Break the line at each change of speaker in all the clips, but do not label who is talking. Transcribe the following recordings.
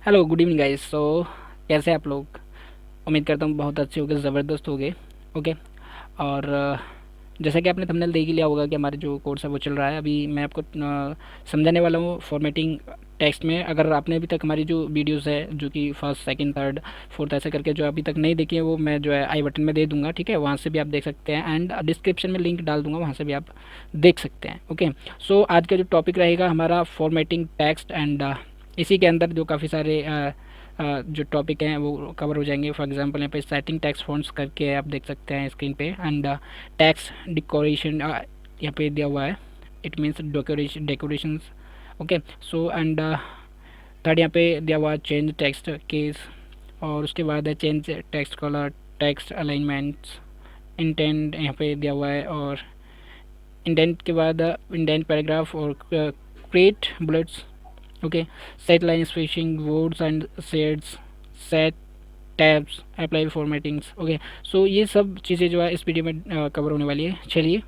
Hello, good evening guys. कैसे हैं आप लोग? उम्मीद करता हूँ बहुत अच्छे होंगे, ज़बरदस्त होंगे। ओके। और जैसा कि आपने थंबनेल देख ही लिया होगा कि हमारे जो कोर्स है वो चल रहा है। अभी मैं आपको समझाने वाला हूँ फॉर्मेटिंग टेक्स्ट में। अगर आपने अभी तक हमारी जो वीडियोस है जो कि फर्स्ट सेकंड थर्ड फोर्थ ऐसे करके जो अभी तक नहीं देखी है, वो मैं जो है आई बटन में दे दूंगा, ठीक है? वहाँ से भी आप देख सकते हैं, एंड डिस्क्रिप्शन में लिंक डाल दूंगा, वहाँ से भी आप देख सकते हैं। ओके। आज का जो टॉपिक रहेगा हमारा फॉर्मेटिंग टेक्स्ट, एंड इसी के अंदर जो काफ़ी सारे जो टॉपिक हैं वो कवर हो जाएंगे। फॉर एग्जांपल यहाँ पे सेटिंग टेक्स्ट फ़ॉन्ट्स करके आप देख सकते हैं स्क्रीन पे, एंड टेक्स्ट डेकोरेशन यहाँ पे दिया हुआ है। It means decorations. Okay. And third यहाँ पे दिया हुआ है चेंज टेक्स्ट केस, और उसके बाद है change text colour, text alignments, intent यहाँ पे दिया हुआ है, और इंडेंट के बाद इंडेंट पैराग्राफ और create bullets. Okay. Set line spacing, words and shades, set tabs, apply formattings. Okay. ये सब चीज़ें जो है इस वीडियो में कवर होने वाली है। चलिए।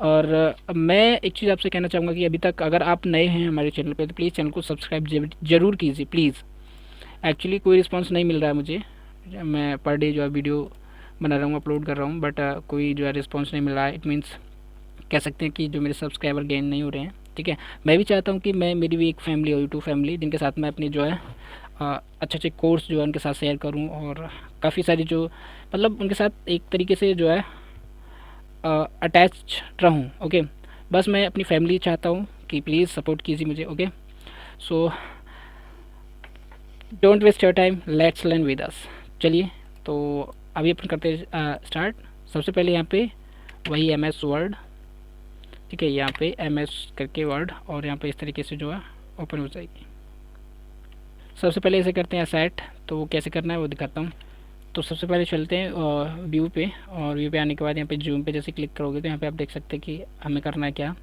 और मैं एक चीज़ आपसे कहना चाहूँगा कि अभी तक अगर आप नए हैं हमारे चैनल पे तो प्लीज़ चैनल को सब्सक्राइब ज़रूर कीजिए प्लीज़। एक्चुअली कोई रिस्पांस नहीं मिल रहा है मुझे। मैं पर डे जो है वीडियो बना रहा हूँ, अपलोड कर रहा हूँ, बट कोई जो है रिस्पॉन्स नहीं मिल रहा है। इट मीन्स कह सकते हैं कि जो मेरे सब्सक्राइबर गेन नहीं हो रहे हैं, ठीक है? मैं भी चाहता हूँ कि मेरी भी एक फैमिली हो, यूट्यूब फैमिली, जिनके साथ मैं अपनी जो है अच्छे अच्छे कोर्स जो है उनके साथ शेयर करूँ, और काफ़ी सारी जो मतलब उनके साथ एक तरीके से जो है अटैच रहूँ। ओके। बस मैं अपनी फैमिली चाहता हूँ कि प्लीज़ सपोर्ट कीजिए मुझे। Okay. So don't waste your time, let's learn with us. चलिए। तो अभी अपन करते हैं स्टार्ट। सबसे पहले यहाँ पे वही एम एस वर्ड, ठीक है? यहाँ पे एम एस करके वर्ड, और यहाँ पे इस तरीके से जो है ओपन हो जाएगी। सबसे पहले इसे करते हैं सेट। तो वो कैसे करना है वो दिखाता हूँ। तो सबसे पहले चलते हैं व्यू पे, और व्यू पे आने के बाद यहाँ पे जूम पे जैसे क्लिक करोगे तो यहाँ पे आप देख सकते हैं कि हमें करना है क्या।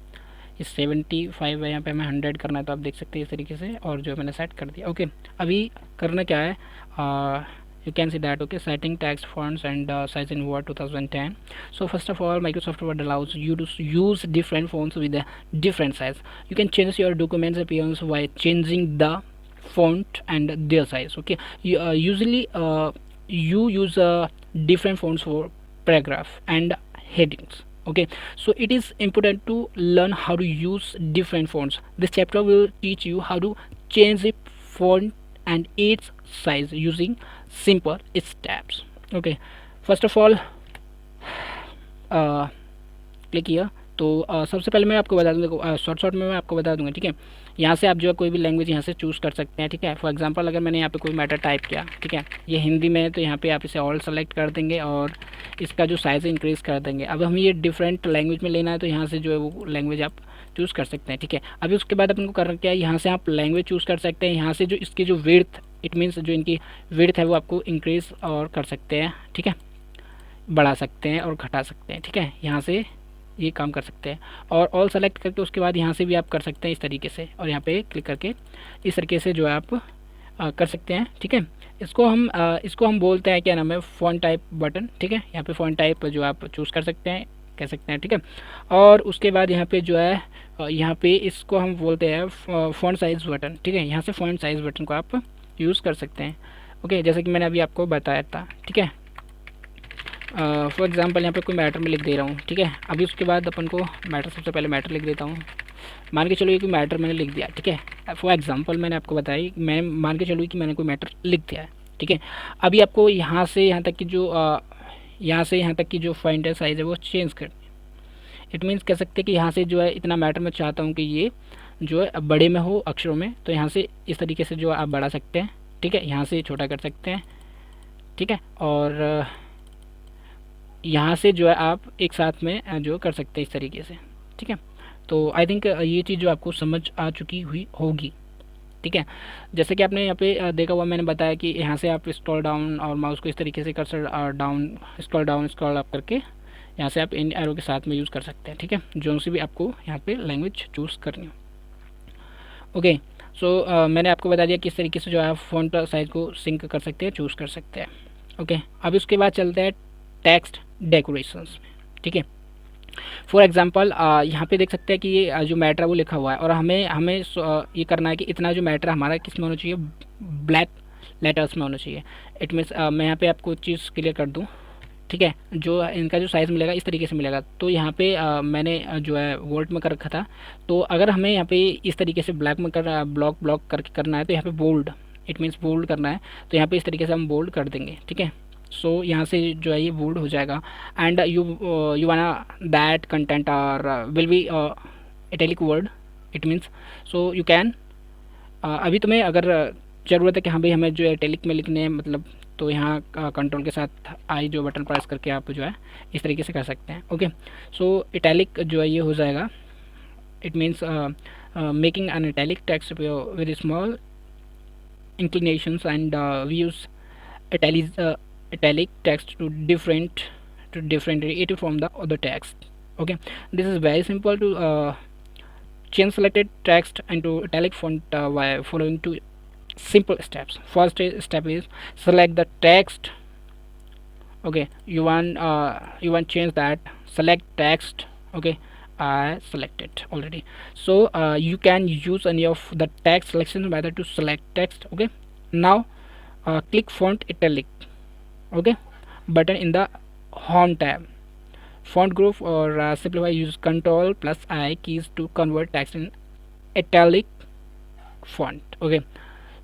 इस 75 है, यहाँ पे हमें 100 करना है, तो आप देख सकते हैं इस तरीके से, और जो मैंने सेट कर दिया। ओके। अभी करना क्या है, you can see that. Okay, setting text fonts and size in Word 2010. So first of all, Microsoft Word allows you to use different fonts with a different size. You can change your documents appearance by changing the font and their size. Okay. Usually you use different fonts for paragraph and headings. Okay. So it is important to learn how to use different fonts. This chapter will teach you how to change the font and its size using simple steps. Okay. First of all, click किया तो सबसे पहले मैं आपको बता दूँगा, short में मैं आपको बता दूँगा, ठीक है? यहाँ से आप जो है कोई भी लैंग्वेज यहाँ से चूज़ कर सकते हैं, ठीक है? फॉर एग्जांपल अगर मैंने यहाँ पे कोई मैटर टाइप किया, ठीक है, ये हिंदी में है, तो यहाँ पे आप इसे ऑल सेलेक्ट कर देंगे और इसका जो साइज़ इंक्रीज़ कर देंगे। अब हमें ये डिफरेंट लैंग्वेज में लेना है, तो यहाँ से जो है वो लैंग्वेज आप चूज़ कर सकते हैं, ठीक है? अभी उसके बाद अपन को करना क्या है, यहाँ से आप लैंग्वेज चूज़ कर सकते हैं। यहाँ से जो इसकी जो विड्थ, इट मीन्स जो इनकी विड्थ है वो आपको इंक्रीज़ और कर सकते हैं, ठीक है? बढ़ा सकते हैं और घटा सकते हैं, ठीक है? यहाँ से ये काम कर सकते हैं, और ऑल सेलेक्ट करके उसके बाद यहाँ से भी आप कर सकते हैं इस तरीके से, और यहाँ पे क्लिक करके इस तरीके से जो है आप कर सकते हैं, ठीक है? इसको हम बोलते हैं क्या नाम है, फ़ॉन्ट टाइप बटन, ठीक है? यहाँ पे फ़ॉन्ट टाइप जो आप चूज़ कर सकते हैं, कह सकते हैं, ठीक है? और उसके बाद यहाँ पे जो है यहाँ पे इसको हम बोलते हैं फ़ॉन्ट साइज़ बटन, ठीक है? यहाँ से फ़ॉन्ट साइज़ बटन को आप यूज़ कर सकते हैं। ओके, जैसे कि मैंने अभी आपको बताया था, ठीक है? फॉर एग्जांपल यहाँ पे कोई मैटर में लिख दे रहा हूँ, ठीक है? अभी उसके बाद अपन को मैटर, सबसे पहले मैटर लिख देता हूँ। मान के चलो ये कोई मैटर मैंने लिख दिया, ठीक है? फॉर एग्जांपल मैंने आपको बताया, मैं मान के चलो कि मैंने कोई मैटर लिख दिया है, ठीक है? अभी आपको यहाँ से यहाँ तक की जो यहाँ से यहाँ तक की जो फॉन्ट साइज़ है वो चेंज करनी है। इट मीन्स कह सकते हैं कि यहाँ से जो है इतना मैटर मैं चाहता हूँ कि ये जो है बड़े में हो अक्षरों में, तो यहाँ से इस तरीके से जो आप बढ़ा सकते हैं, ठीक है? यहाँ से छोटा कर सकते हैं, ठीक है? और यहाँ से जो है आप एक साथ में जो कर सकते हैं इस तरीके से, ठीक है? तो आई थिंक ये चीज़ जो आपको समझ आ चुकी हुई होगी, ठीक है? जैसे कि आपने यहाँ पे देखा हुआ, मैंने बताया कि यहाँ से आप स्क्रॉल डाउन और माउस को इस तरीके से कर्सर डाउन स्क्रॉल अप करके यहाँ से आप इन एरो के साथ में यूज़ कर सकते हैं, ठीक है? जो सी भी आपको यहाँ पे लैंग्वेज चूज़ करनी हो। ओके। मैंने आपको बता दिया किस तरीके से जो है फ़ॉन्ट साइज़ को सिंक कर सकते हैं, चूज़ कर सकते हैं। ओके। अब इसके बाद चलते हैं टेक्स्ट डेकोरेशंस में, ठीक है? फॉर एग्जांपल यहाँ पे देख सकते हैं कि ये जो मैटर है वो लिखा हुआ है, और हमें हमें ये करना है कि इतना जो मैटर हमारा किस में होना चाहिए, ब्लैक लेटर्स में होना चाहिए। इट मीन्स मैं यहाँ पे आपको चीज़ क्लियर कर दूँ, ठीक है। जो इनका जो साइज़ मिलेगा इस तरीके से मिलेगा। तो यहाँ पे मैंने जो है वोल्ट में कर रखा था। तो अगर हमें यहाँ पे इस तरीके से ब्लैक में कर ब्लॉक ब्लॉक करके करना है तो यहाँ पे बोल्ड, इट मीन्स बोल्ड करना है, तो यहाँ पे इस तरीके से हम बोल्ड कर देंगे, ठीक है। सो यहाँ से जो है ये बोल्ड हो जाएगा। And you wanna that content are will be italic word, it means so you can अभी तुम्हें अगर ज़रूरत है कि हाँ भाई हमें जो है इटैलिक में लिखने हैं मतलब, तो यहाँ कंट्रोल के साथ आई जो बटन प्रेस करके आप जो है इस तरीके से कर सकते हैं। ओके, सो इटैलिक जो है ये हो जाएगा। It means making an italic text with small inclinations and we use italic text to differentiate it from the other text. Okay, this is very simple to change selected text into italic font by following two simple steps. First step is select the text. Okay, you want change that, select text. Okay, I selected already. So you can use any of the text selection method to select text. Okay, now click font italic, okay, button in the home tab. Font group or simplify, use Ctrl plus I keys to convert text in italic font. Okay,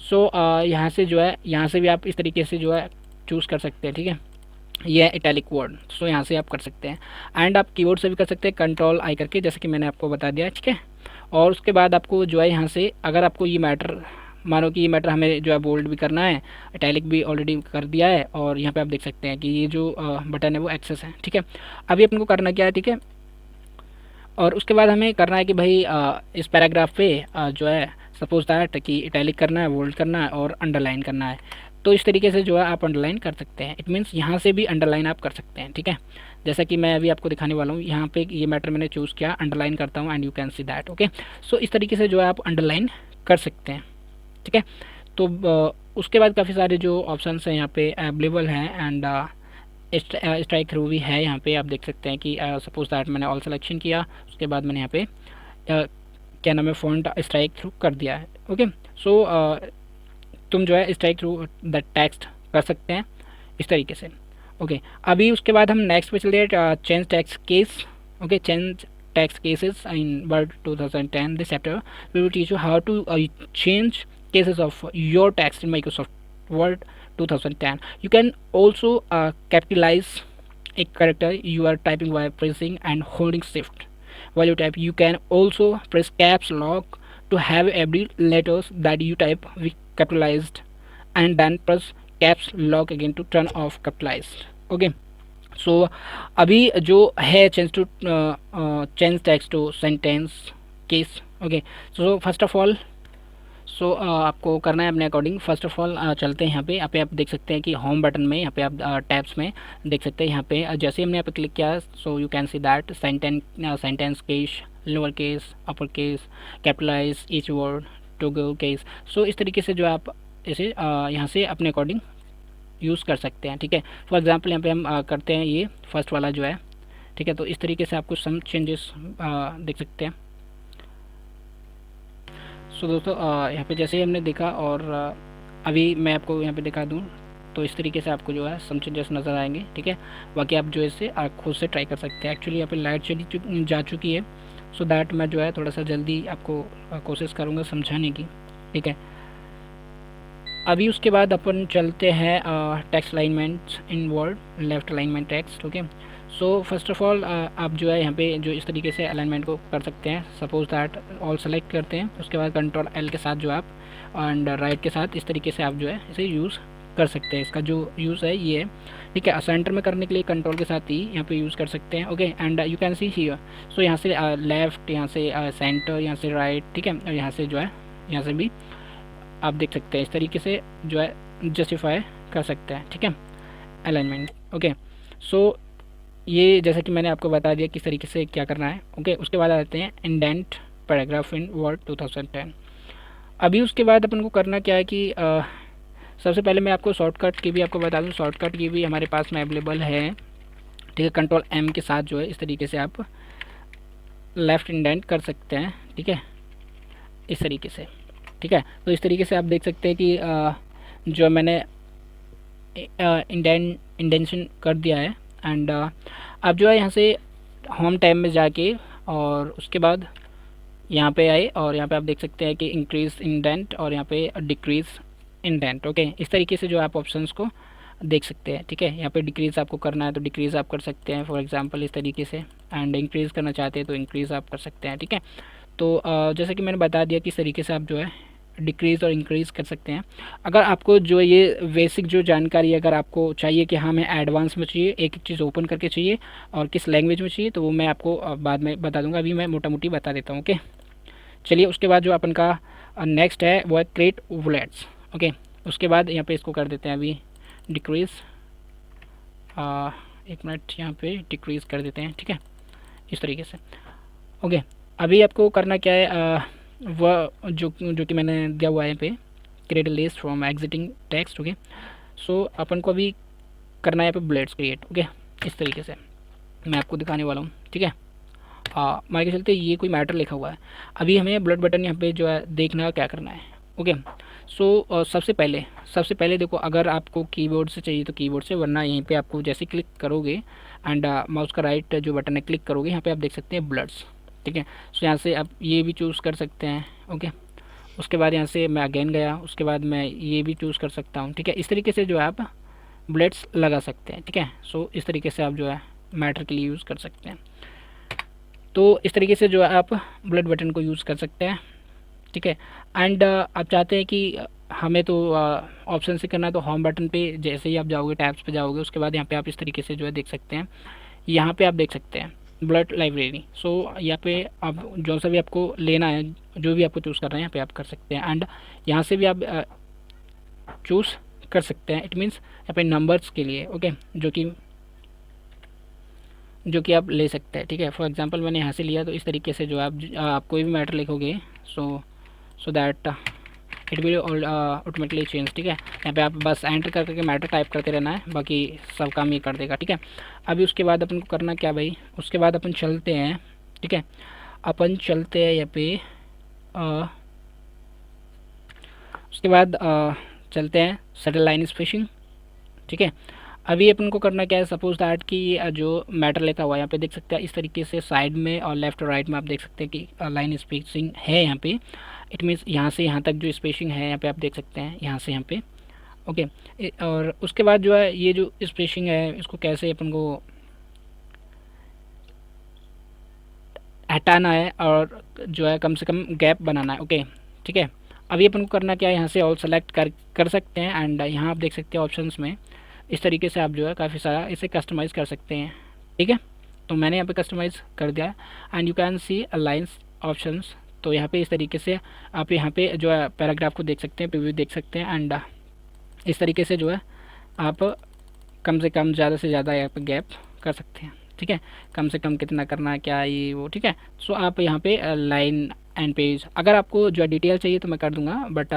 सो यहाँ से जो है यहाँ से भी आप इस तरीके से जो है चूज़ कर सकते हैं, ठीक है। ये है इटैलिक वर्ड, सो यहाँ से आप कर सकते हैं। एंड आप कीबोर्ड से भी कर सकते हैं कंट्रोल आई करके, जैसे कि मैंने आपको बता दिया, ठीक है। और उसके बाद आपको जो है यहाँ से अगर आपको ये मैटर, मानो कि ये मैटर हमें जो है बोल्ड भी करना है, इटैलिक भी ऑलरेडी कर दिया है, और यहाँ पे आप देख सकते हैं कि ये जो बटन है वो एक्सेस है, ठीक है। अभी अपन को करना क्या है, ठीक है। और उसके बाद हमें करना है कि भाई इस पैराग्राफ पे जो है सपोज दैट कि इटैलिक करना है, बोल्ड करना है और अंडरलाइन करना है। तो इस तरीके से जो है आप अंडरलाइन कर सकते हैं। इट मीन्स यहाँ से भी अंडरलाइन आप कर सकते हैं, ठीक है। जैसा कि मैं अभी आपको दिखाने वाला हूँ, यहाँ पे ये मैटर मैंने चूज़ किया, अंडरलाइन करता हूँ and you can see that. Okay, so इस तरीके से जो है आप अंडरलाइन कर सकते हैं, ठीक है। तो उसके बाद काफ़ी सारे जो ऑप्शन हैं यहाँ पे अवेलेबल हैं, एंड स्ट्राइक थ्रू भी है। यहाँ पे आप देख सकते हैं कि सपोज दैट मैंने ऑल सिलेक्शन किया, उसके बाद मैंने यहाँ पे क्या नाम है फॉन्ट स्ट्राइक थ्रू कर दिया है। ओके, सो तुम जो है स्ट्राइक थ्रू द टेक्स्ट कर सकते हैं इस तरीके से। ओके, अभी उसके बाद हम नेक्स्ट पे चले, change text case. Okay, change text cases in Word 2010. This chapter we will teach you how to change cases of your text in Microsoft Word 2010. You can also capitalize a character you are typing by pressing and holding shift while you type. You can also press caps lock to have every letters that you type be capitalized, and then press caps lock again to turn off capitalized. Okay, so अभी जो है change to change text to sentence case. Okay, so first of all आपको करना है अपने according. First of all चलते हैं यहाँ पे आप देख सकते हैं कि होम बटन में यहाँ पे आप टैब्स में देख सकते हैं। यहाँ पे जैसे ही हमने यहाँ पे क्लिक किया, so you can see that sentence case, lower case, upper case, capitalize each word, toggle case. So इस तरीके से जो आप इसे यहाँ से अपने अकॉर्डिंग यूज़ कर सकते हैं, ठीक है। फॉर एग्जांपल यहाँ पे हम करते हैं ये फर्स्ट वाला जो है, ठीक है। तो इस तरीके से आपको सम चेंजेस देख सकते हैं। सो दोस्तों यहाँ पे जैसे ही हमने देखा, और अभी मैं आपको यहाँ पे दिखा दूँ, तो इस तरीके से आपको जो है सम चेंजेस नज़र आएंगे, ठीक है। बाकी आप जो है इसे खुद से ट्राई कर सकते हैं। एक्चुअली यहाँ पे लाइट जा चुकी है, सो दैट मैं जो है थोड़ा सा जल्दी आपको कोशिश करूँगा समझाने की, ठीक है। अभी उसके बाद अपन चलते हैं text alignments in word, left alignment text. Okay, so first of all आप जो है यहाँ पे जो इस तरीके से अलाइनमेंट को कर सकते हैं। सपोज दैट ऑल सेलेक्ट करते हैं, उसके बाद कंट्रोल एल के साथ जो आप एंड राइट के साथ इस तरीके से आप जो है इसे यूज़ कर सकते हैं। इसका जो यूज़ है ये है, ठीक है। सेंटर में करने के लिए कंट्रोल के साथ ही यहाँ पे यूज़ कर सकते हैं। Okay, and you can see here, so यहाँ से लेफ़्ट, यहाँ से सेंटर, यहाँ से राइट, ठीक है। और यहाँ से जो है यहाँ से भी आप देख सकते हैं इस तरीके से जो है जस्टिफाई कर सकते हैं, ठीक है, अलाइनमेंट। ओके, सो ये जैसा कि मैंने आपको बता दिया किस तरीके से क्या करना है। ओके, उसके बाद आते हैं इंडेंट पैराग्राफ इन वर्ड 2010। अभी उसके बाद अपन को करना क्या है कि सबसे पहले मैं आपको शॉर्टकट की भी आपको बता दूं। शॉर्टकट की भी हमारे पास में अवेलेबल है, ठीक है। कंट्रोल एम के साथ जो है इस तरीके से आप लेफ़्ट इंडेंट कर सकते हैं, ठीक है, इस तरीके से, ठीक है। तो इस तरीके से आप देख सकते हैं कि जो मैंने इंडेंशन कर दिया है। एंड आप जो है यहाँ से होम टैब में जाके और उसके बाद यहाँ पे आए और यहाँ पे आप देख सकते हैं कि इंक्रीज़ इंडेंट और यहाँ पे डिक्रीज़ इंडेंट। ओके, इस तरीके से जो आप ऑप्शंस को देख सकते हैं, ठीक है। यहाँ पे डिक्रीज़ आपको करना है तो डिक्रीज़ आप कर सकते हैं, फॉर एग्जांपल इस तरीके से। एंड इंक्रीज़ करना चाहते हैं तो इंक्रीज़ आप कर सकते हैं, ठीक है। तो जैसे कि मैंने बता दिया कि इस तरीके से आप जो है डिक्रीज़ और इंक्रीज़ कर सकते हैं। अगर आपको जो ये बेसिक जो जानकारी अगर आपको चाहिए कि हाँ मैं एडवांस में चाहिए, एक एक चीज़ ओपन करके चाहिए और किस लैंग्वेज में चाहिए, तो वो मैं आपको बाद में बता दूंगा। अभी मैं मोटा मोटी बता देता हूँ। ओके, चलिए उसके बाद जो अपन का नेक्स्ट है वो है क्रिएट बुलेट्स। ओके, उसके बाद यहाँ पे इसको कर देते हैं अभी डिक्रीज़, एक मिनट, यहाँ पे डिक्रीज़ कर देते हैं, ठीक है, इस तरीके से। ओके, अभी आपको करना क्या है, वह जो कि मैंने दिया हुआ है यहाँ पे create list from existing text. Okay, so अपन को अभी करना है यहाँ पे बुलेट्स क्रिएट। ओके, इस तरीके से मैं आपको दिखाने वाला हूँ, ठीक है। मान के चलते ये कोई मैटर लिखा हुआ है। अभी हमें बुलेट बटन यहाँ पे जो है देखना क्या करना है। ओके, सो सबसे पहले देखो, अगर आपको कीबोर्ड से चाहिए तो कीबोर्ड से, वरना यहीं पे आपको जैसे क्लिक करोगे एंड माउस का राइट जो बटन है क्लिक करोगे, यहाँ पे आप देख सकते हैं बुलेट्स, ठीक है। सो यहाँ से आप ये भी चूज़ कर सकते हैं। ओके, उसके बाद यहाँ से मैं अगेन गया, उसके बाद मैं ये भी चूज़ कर सकता हूँ, ठीक है। इस तरीके से जो है आप बुलेट्स लगा सकते हैं, ठीक है। सो इस तरीके से आप जो है मैटर के लिए यूज़ कर सकते हैं। तो इस तरीके से जो है आप बुलेट बटन को यूज़ कर सकते हैं, ठीक है। एंड आप चाहते हैं कि हमें तो ऑप्शन से करना है, तो होम बटन पे जैसे ही आप जाओगे, टैब्स पे जाओगे, उसके बाद यहाँ पे आप इस तरीके से जो है देख सकते हैं। यहाँ पे आप देख सकते हैं बुलेट लाइब्रेरी। सो यहाँ पे आप जो सा भी आपको लेना है, जो भी आपको चूज़ करना है, यहाँ पे आप कर सकते हैं। एंड यहाँ से भी आप चूज़ कर सकते हैं। इट मीन्स यहाँ पे नंबर्स के लिए, ओके, जो कि आप ले सकते हैं, ठीक है। फॉर एग्जांपल मैंने यहाँ से लिया, तो इस तरीके से जो आप कोई भी मैटर लिखोगे, so that it will automatically change, ठीक है। यहाँ पे आप बस एंटर करके मैटर टाइप करते रहना है, बाकी सब काम ये कर देगा, ठीक है। अभी उसके बाद अपन को करना क्या भाई, उसके बाद अपन चलते हैं, ठीक है। अपन चलते हैं यहाँ पे उसके बाद चलते हैं सेटल लाइन स्पेसिंग, ठीक है। अभी अपन को करना क्या है, सपोज दैट कि जो मैटर लिखा हुआ है यहाँ पे देख सकते हैं, इस तरीके से साइड में और लेफ्ट और राइट में आप देख सकते हैं कि लाइन स्पेसिंग है यहाँ पे। इट मीन्स यहाँ से यहाँ तक जो स्पेसिंग है यहाँ पे आप देख सकते हैं, यहाँ से यहाँ पे। ओके, और उसके बाद जो है ये जो स्पेसिंग है, इसको कैसे अपन को हटाना है और जो है कम से कम गैप बनाना है। ओके, ठीक है। अभी अपन को करना क्या है, यहाँ से ऑल सेलेक्ट कर सकते हैं। एंड यहाँ आप देख सकते हैं ऑप्शंस में इस तरीके से आप जो है काफ़ी सारा इसे कस्टमाइज़ कर सकते हैं, ठीक है। तो मैंने यहाँ पे कस्टमाइज़ कर दिया and you can see alliance options. तो यहाँ पे इस तरीके से आप यहाँ पे जो है पैराग्राफ को देख सकते हैं, प्रीव्यू देख सकते हैं। एंड इस तरीके से जो है आप कम से कम ज़्यादा से ज़्यादा यहाँ पे गैप कर सकते हैं, ठीक है। कम से कम कितना करना है, क्या ये वो, ठीक है। सो आप यहाँ पे लाइन एंड पेज, अगर आपको जो डिटेल चाहिए तो मैं कर दूँगा, बट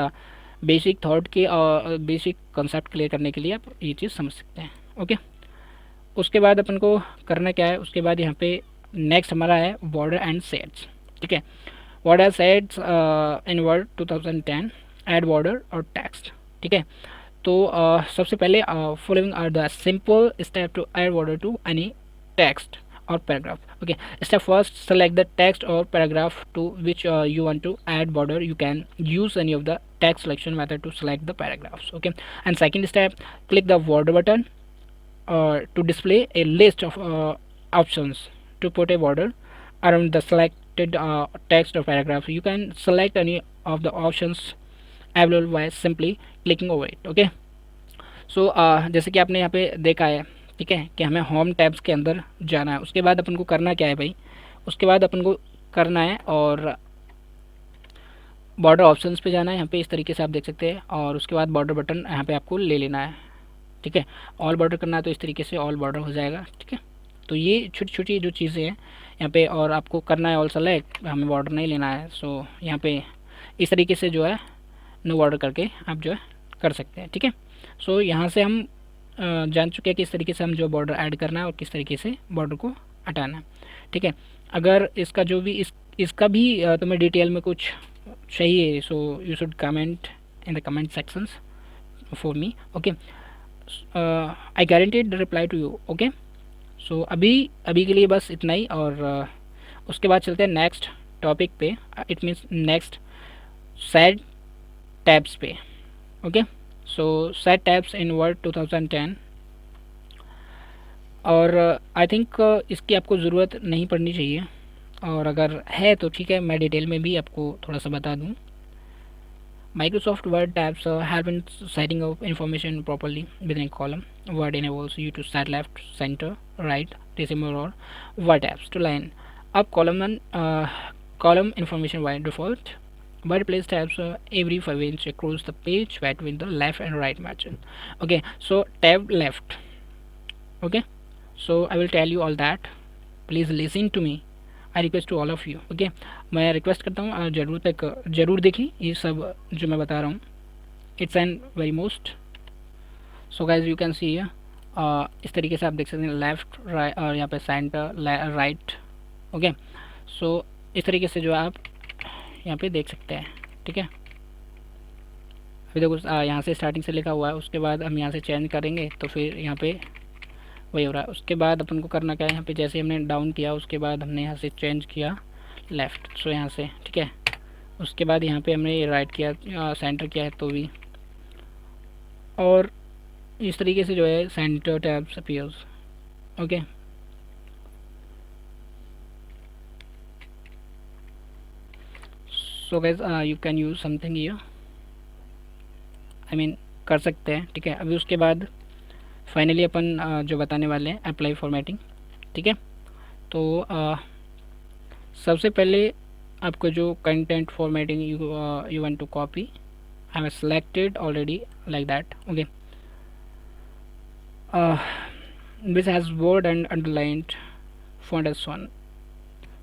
बेसिक थॉट के और बेसिक कॉन्सेप्ट क्लियर करने के लिए आप ये चीज़ समझ सकते हैं। ओके, उसके बाद अपन को करना क्या है, उसके बाद यहाँ पे नेक्स्ट हमारा है बॉर्डर एंड सेट्स, ठीक है। Border sets in word 2010 add border और टेक्स्ट, ठीक है। तो सबसे पहले following are the simple step to add border to any text or paragraph. Okay, step first, select the text or paragraph to which you want to add border. You can use any of the text selection method to select the paragraphs. Okay, and second step, click the border button to display a list of options to put a border around the selected text or paragraph. You can select any of the options available by simply clicking over it. Okay, so जैसे कि आपने यहाँ पे देखा है, ठीक है, कि हमें होम टैब्स के अंदर जाना है। उसके बाद अपन को करना क्या है भाई, उसके बाद अपन को करना है और बॉर्डर ऑप्शंस पे जाना है। यहाँ पे इस तरीके से आप देख सकते हैं, और उसके बाद बॉर्डर बटन यहाँ पे आपको ले लेना है, ठीक है। ऑल बॉर्डर करना है तो इस तरीके से ऑल बॉर्डर हो जाएगा, ठीक है। तो ये छोटी छोटी जो चीज़ें हैं यहाँ पे, और आपको करना है ऑल सेलेक्ट, हमें बॉर्डर नहीं लेना है। सो यहाँ पे इस तरीके से जो है नो बॉर्डर करके आप जो है कर सकते हैं, ठीक है। सो यहाँ से हम जान चुके हैं कि किस तरीके से हम जो बॉर्डर ऐड करना है और किस तरीके से बॉर्डर को हटाना है, ठीक है। अगर इसका जो भी इसका भी तुम्हें डिटेल में कुछ चाहिए, so you should comment in the comment sections for me, okay. I guaranteed reply to you, okay. So अभी अभी के लिए बस इतना ही, और उसके बाद चलते हैं नेक्स्ट टॉपिक पे, it means next sad tabs पे, ओके। सो सैड टैब्स इन वर्ड 2010, और आई थिंक इसकी आपको ज़रूरत नहीं पड़नी चाहिए, और अगर है तो ठीक है, मैं डिटेल में भी आपको थोड़ा सा बता दूँ। Microsoft Word tabs help in setting up information properly within a column. Word enables you to set left, center, right, decimal, or word tabs to line up column information by default. Word place tabs every 5 inches across the page between the left and right margin. Okay, so tab left. Okay, so I will tell you all that. Please listen to me. I request to all of you, okay. मैं request करता हूँ ज़रूर देखें ये सब जो मैं बता रहा हूँ, it's an very most. So guys you can सी इस तरीके से आप देख सकते हैं लेफ़्ट राइट, और यहाँ पे सेंटर राइट, ओके। सो इस तरीके से जो आप यहाँ पे देख सकते हैं, ठीक है। अभी देखो यहाँ से स्टार्टिंग से लिखा हुआ है, उसके बाद हम यहाँ से चेंज करेंगे तो फिर यहाँ पे वही हो रहा है। उसके बाद अपन को करना क्या है, यहाँ पे जैसे हमने डाउन किया उसके बाद हमने यहाँ से चेंज किया लेफ़्ट, सो यहाँ से, ठीक है। उसके बाद यहाँ पे हमने राइट किया, सेंटर किया है तो भी, और इस तरीके से जो है centre tabs appears, okay. So guys you can use something here, I mean कर सकते हैं, ठीक है। अभी उसके बाद फाइनली अपन जो बताने वाले हैं अप्लाई फॉर्मेटिंग, ठीक है। तो सबसे पहले आपको जो content formatting you want to copy, I have selected already like that, okay. This has bold and underlined font as one,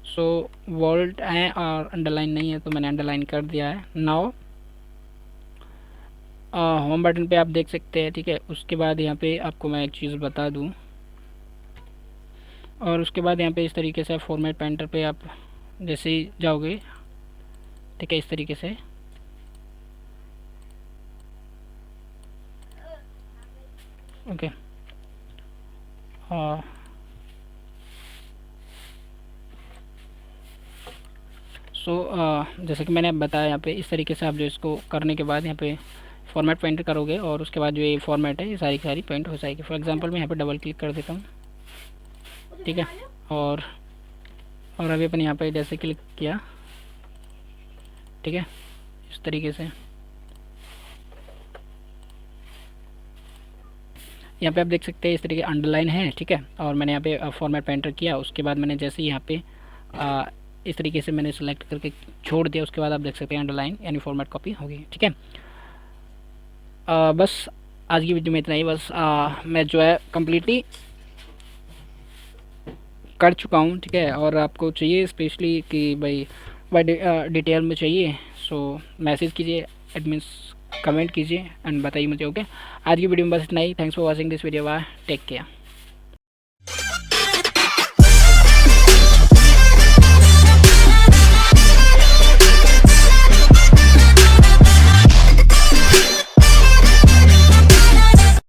so bold है और अंडरलाइन नहीं है तो मैंने अंडरलाइन कर दिया है। नाउ होम बटन पे आप देख सकते हैं, ठीक है। उसके बाद यहाँ पे आपको मैं एक चीज़ बता दूँ, और उसके बाद यहाँ पे इस तरीके से फॉर्मेट पेंटर पे आप जैसे ही जाओगे, ठीक है, इस तरीके से ओके। जैसे कि मैंने बताया, यहाँ पे इस तरीके से आप जो इसको करने के बाद यहाँ पे फॉर्मेट पेंट करोगे, और उसके बाद जो ये फॉर्मेट है ये सारी की सारी पेंट हो जाएगी। फॉर एग्जांपल मैं यहाँ पे डबल क्लिक कर देता हूँ, ठीक है। और अभी अपन यहाँ पे जैसे क्लिक किया, ठीक है, इस तरीके से यहाँ पे आप देख सकते हैं इस तरीके अंडरलाइन है, ठीक है। और मैंने यहाँ पे फॉर्मेट पेंटर किया, उसके बाद मैंने जैसे यहाँ पे इस तरीके से मैंने सेलेक्ट करके छोड़ दिया, उसके बाद आप देख सकते हैं अंडरलाइन यानी फॉर्मेट कॉपी होगी, ठीक है। बस आज की वीडियो में इतना ही। बस मैं जो है कम्प्लीटली कर चुका हूँ, ठीक है। और आपको चाहिए स्पेशली कि भाई डिटेल में चाहिए, सो मैसेज कीजिए, इट मीन्स कमेंट कीजिए एंड बताइए मुझे, ओके। आज की वीडियो में बस इतना ही। Thanks for watching this video, bye, take care.